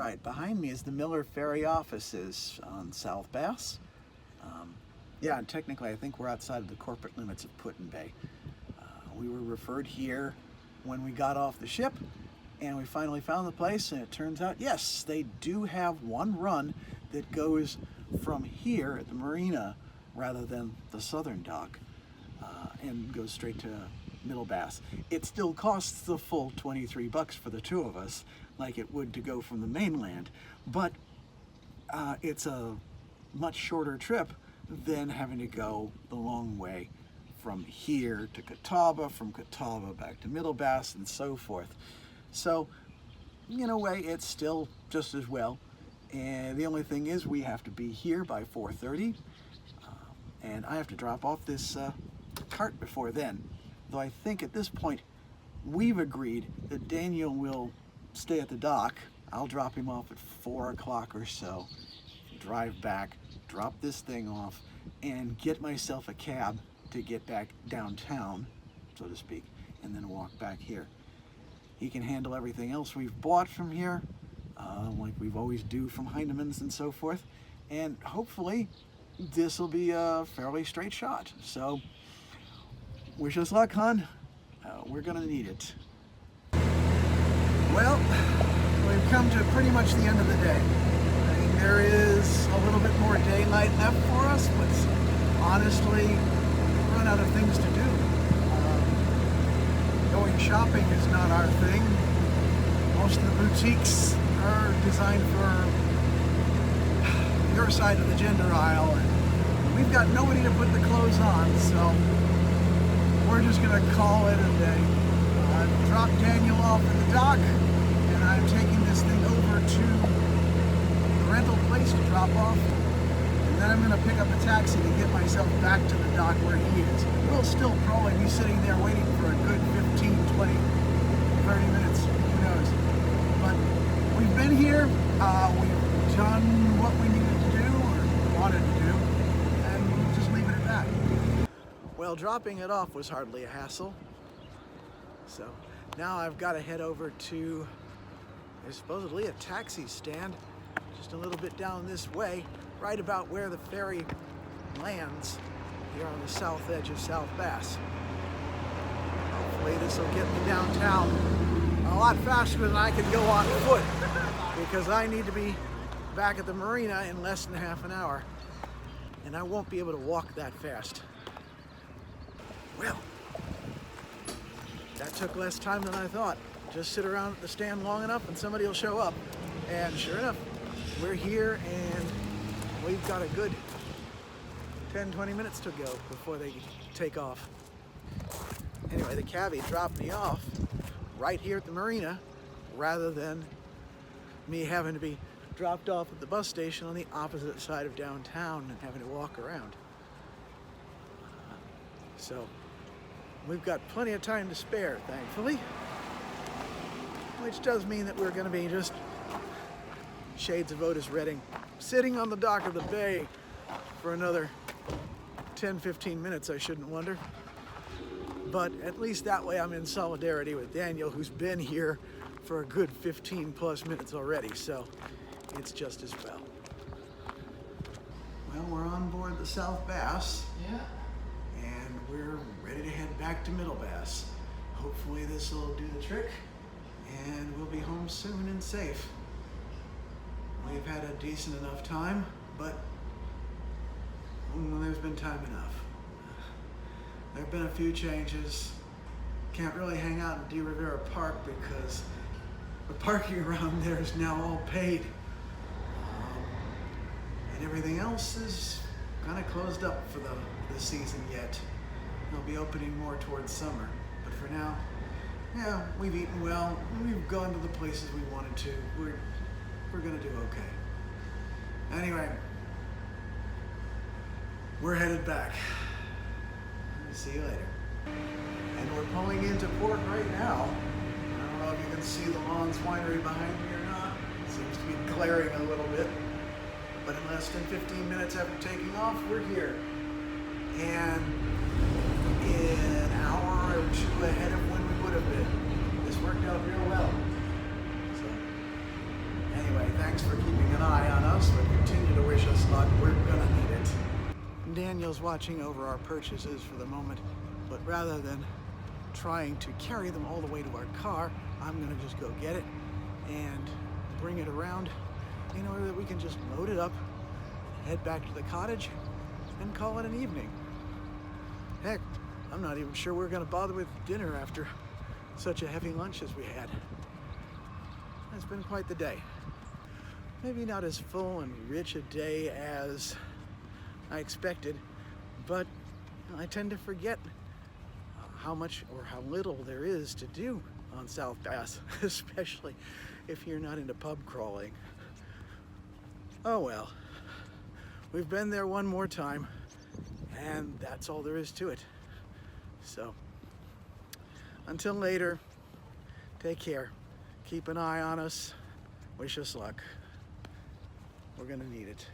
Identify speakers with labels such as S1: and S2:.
S1: right behind me is the Miller Ferry offices on South Bass. Yeah, and technically I think we're outside of the corporate limits of Put-in-Bay. We were referred here when we got off the ship, and we finally found the place, and it turns out, yes, they do have one run that goes from here at the Marina rather than the southern dock, and goes straight to Middle Bass. It still costs the full $23 for the two of us, like it would to go from the mainland, but it's a much shorter trip than having to go the long way from here to Catawba, from Catawba back to Middle Bass, and so forth. So, in a way, it's still just as well. And the only thing is we have to be here by 4:30, and I have to drop off this cart before then. Though I think at this point, we've agreed that Daniel will stay at the dock. I'll drop him off at 4 o'clock or so, drive back, drop this thing off, and get myself a cab to get back downtown, so to speak, and then walk back here. He can handle everything else we've bought from here, like we've always do from Heinemann's and so forth, and hopefully this will be a fairly straight shot. So wish us luck, hon. We're gonna need it. Well, we've come to pretty much the end of the day. I mean, there is a little bit more daylight left for us, but honestly, we've run out of things to do. Going shopping is not our thing. Most of the boutiques are designed for your side of the gender aisle, and we've got nobody to put the clothes on, so we're just gonna call it a day. I've dropped Daniel off at the dock, and I'm taking this thing over to the rental place to drop off, and then I'm gonna pick up a taxi to get myself back to the dock where he is. We'll still probably be sitting there waiting for a good 15, 20, 30 minutes, who knows. But we've been here, we've done what we needed to do, or wanted to do, and we'll just leave it at that. Well, dropping it off was hardly a hassle. So now I've got to head over to, there's supposedly a taxi stand just a little bit down this way, right about where the ferry lands here on the south edge of South Bass. Hopefully this will get me downtown a lot faster than I can go on foot, because I need to be back at the Marina in less than half an hour, and I won't be able to walk that fast. Well, that took less time than I thought. Just sit around at the stand long enough and somebody will show up. And sure enough, we're here, and we've got a good 10, 20 minutes to go before they take off. Anyway, the cabbie dropped me off right here at the Marina rather than me having to be dropped off at the bus station on the opposite side of downtown and having to walk around. So we've got plenty of time to spare, thankfully, which does mean that we're going to be just shades of Otis Redding, sitting on the dock of the bay for another 10, 15 minutes, I shouldn't wonder. But at least that way I'm in solidarity with Daniel, who's been here for a good 15 plus minutes already, so it's just as well. Well, we're on board the South Bass. Yeah. And we're ready to head back to Middle Bass. Hopefully this will do the trick, and we'll be home soon and safe. We've had a decent enough time, but there's been time enough. There have been a few changes. Can't really hang out in De Rivera Park because the parking around there is now all paid. And everything else is kind of closed up for the season yet. They'll be opening more towards summer. But for now, yeah, we've eaten well. We've gone to the places we wanted to. We're gonna do okay. Anyway, we're headed back. See you later. And we're pulling into port right now. I don't know if you can see the Lawns Winery behind me or not. It seems to be glaring a little bit. But in less than 15 minutes after taking off, we're here. And in an hour or two ahead of when we would have been. This worked out real well. So, Anyway, thanks for keeping an eye on us, but continue to wish us luck. We're gonna need it. Daniel's watching over our purchases for the moment, but rather than trying to carry them all the way to our car, I'm gonna just go get it and bring it around in order that we can just load it up, head back to the cottage, and call it an evening. Heck, I'm not even sure we're gonna bother with dinner after such a heavy lunch as we had. It's been quite the day. Maybe not as full and rich a day as I expected, but I tend to forget how much or how little there is to do on South Bass, especially if you're not into pub crawling. Oh well, we've been there one more time, and that's all there is to it. So, until later, take care. Keep an eye on us. Wish us luck. We're gonna need it.